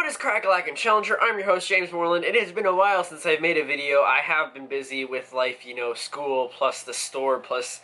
What is Crack-a-Lack Challenger? I'm your host, James Moreland. It has been a while since I've made a video. I have been busy with life, you know, school, plus the store, plus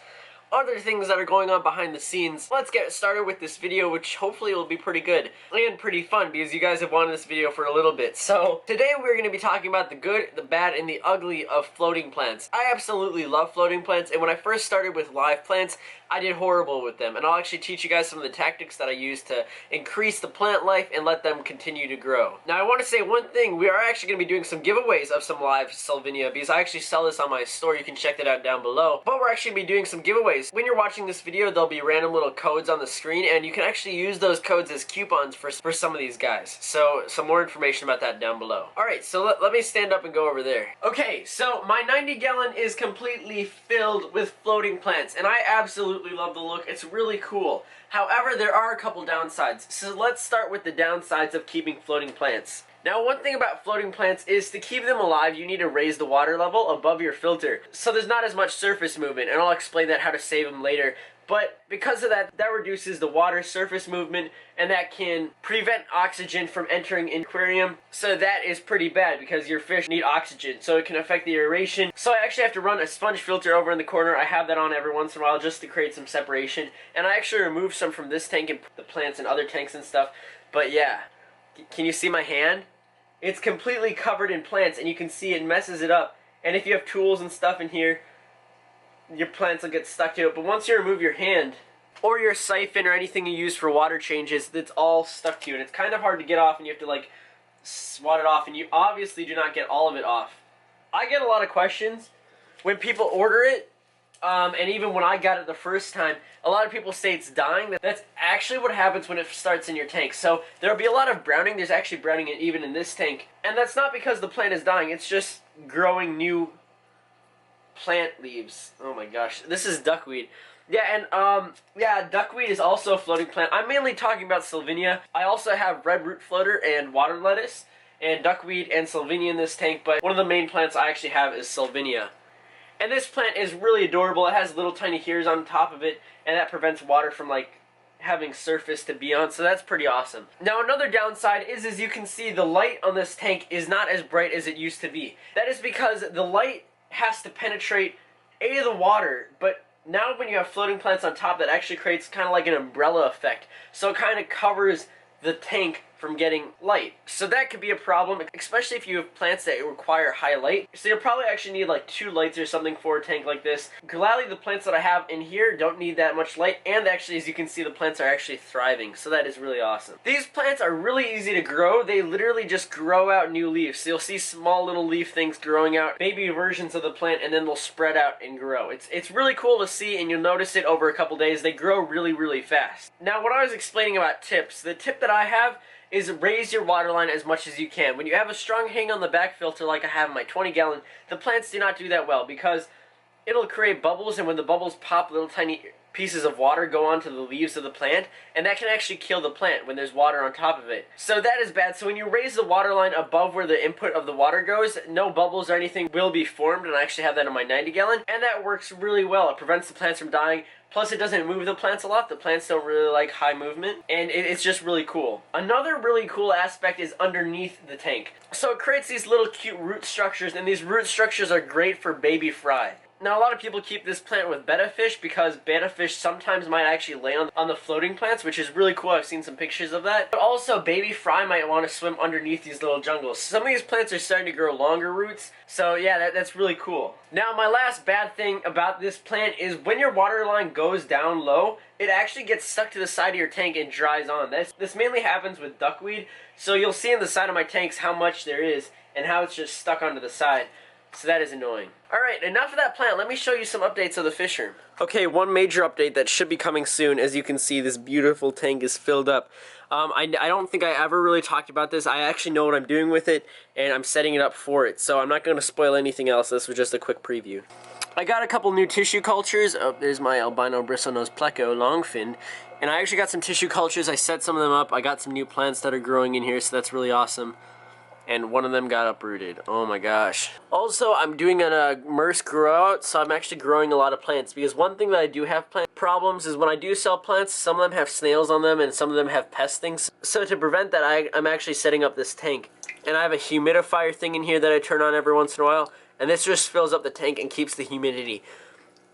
other things that are going on behind the scenes. Let's get started with this video, which hopefully will be pretty good and pretty fun because you guys have wanted this video for a little bit. So today we're going to be talking about the good, the bad, and the ugly of floating plants. I absolutely love floating plants, and when I first started with live plants, I did horrible with them, and I'll actually teach you guys some of the tactics that I use to increase the plant life and let them continue to grow. Now I want to say one thing, we are actually going to be doing some giveaways of some live Salvinia because I actually sell this on my store. You can check that out down below, but we're actually going to be doing some giveaways. When you're watching this video, there'll be random little codes on the screen, and you can actually use those codes as coupons for some of these guys. So some more information about that down below. Alright, so let me stand up and go over there. Okay, so my 90-gallon is completely filled with floating plants, and I absolutely love the look. It's really cool. However, there are a couple downsides. So let's start with the downsides of keeping floating plants. Now, one thing about floating plants is to keep them alive, you need to raise the water level above your filter. So there's not as much surface movement, and I'll explain that how to save them later. But because of that, that reduces the water surface movement, and that can prevent oxygen from entering an aquarium. So that is pretty bad because your fish need oxygen, so it can affect the aeration. So I actually have to run a sponge filter over in the corner. I have that on every once in a while just to create some separation. And I actually remove some from this tank and put the plants in other tanks and stuff. But yeah. Can you see my hand? It's completely covered in plants, and you can see it messes it up. And if you have tools and stuff in here, your plants will get stuck to it. But once you remove your hand, or your siphon or anything you use for water changes, it's all stuck to you. And it's kind of hard to get off, and you have to like swat it off, and you obviously do not get all of it off. I get a lot of questions when people order it. And even when I got it the first time, a lot of people say it's dying. That's actually what happens when it starts in your tank. So there'll be a lot of browning. There's actually browning even in this tank. And that's not because the plant is dying. It's just growing new plant leaves. Oh my gosh. This is duckweed. Yeah, and yeah, duckweed is also a floating plant. I'm mainly talking about Salvinia. I also have red root floater and water lettuce and duckweed and Salvinia in this tank, but one of the main plants I actually have is Salvinia. And this plant is really adorable. It has little tiny hairs on top of it, and that prevents water from like having surface to be on, so that's pretty awesome. Now another downside is, as you can see, the light on this tank is not as bright as it used to be. That is because the light has to penetrate the water, but now when you have floating plants on top, that actually creates kind of like an umbrella effect. So it kind of covers the tank from getting light. So that could be a problem, especially if you have plants that require high light. So you'll probably actually need like 2 lights or something for a tank like this. Gladly, the plants that I have in here don't need that much light, and actually, as you can see, the plants are actually thriving, so that is really awesome. These plants are really easy to grow. They literally just grow out new leaves. So you'll see small little leaf things growing out, baby versions of the plant, and then they'll spread out and grow. It's really cool to see, and you'll notice it over a couple days. They grow really, really fast. Now, what I was explaining about tips, the tip that I have is raise your water line as much as you can. When you have a strong hang on the back filter like I have in my 20-gallon, the plants do not do that well because it'll create bubbles, and when the bubbles pop, little tiny pieces of water go onto the leaves of the plant, and that can actually kill the plant when there's water on top of it. So that is bad. So when you raise the water line above where the input of the water goes, no bubbles or anything will be formed, and I actually have that in my 90-gallon, and that works really well. It prevents the plants from dying. Plus, it doesn't move the plants a lot. The plants don't really like high movement, and it's just really cool. Another really cool aspect is underneath the tank. So it creates these little cute root structures, and these root structures are great for baby fry. Now, a lot of people keep this plant with betta fish because betta fish sometimes might actually lay on the floating plants, which is really cool. I've seen some pictures of that. But also, baby fry might want to swim underneath these little jungles. Some of these plants are starting to grow longer roots, so yeah, that's really cool. Now, my last bad thing about this plant is when your water line goes down low, it actually gets stuck to the side of your tank and dries on. This mainly happens with duckweed, so you'll see in the side of my tanks how much there is and how it's just stuck onto the side. So that is annoying. Alright, enough of that plant. Let me show you some updates of the fish room. Okay, one major update that should be coming soon. As you can see, this beautiful tank is filled up. I don't think I ever really talked about this. I actually know what I'm doing with it, and I'm setting it up for it. So I'm not going to spoil anything else. This was just a quick preview. I got a couple new tissue cultures. Oh, there's my albino bristlenose pleco longfin. And I actually got some tissue cultures. I set some of them up. I got some new plants that are growing in here, so that's really awesome. and one of them got uprooted. Oh my gosh. Also, I'm doing an immerse grow out, so I'm actually growing a lot of plants, because one thing that I do have plant problems is when I do sell plants, some of them have snails on them and some of them have pest things. So to prevent that, I'm actually setting up this tank. And I have a humidifier thing in here that I turn on every once in a while, and this just fills up the tank and keeps the humidity.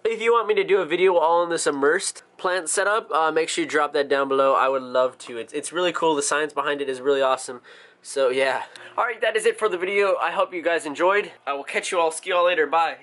If you want me to do a video all on this immersed plant setup, make sure you drop that down below. I would love to. It's really cool. The science behind it is really awesome. So yeah. Alright, that is it for the video. I hope you guys enjoyed. I will catch you all. See you all later. Bye.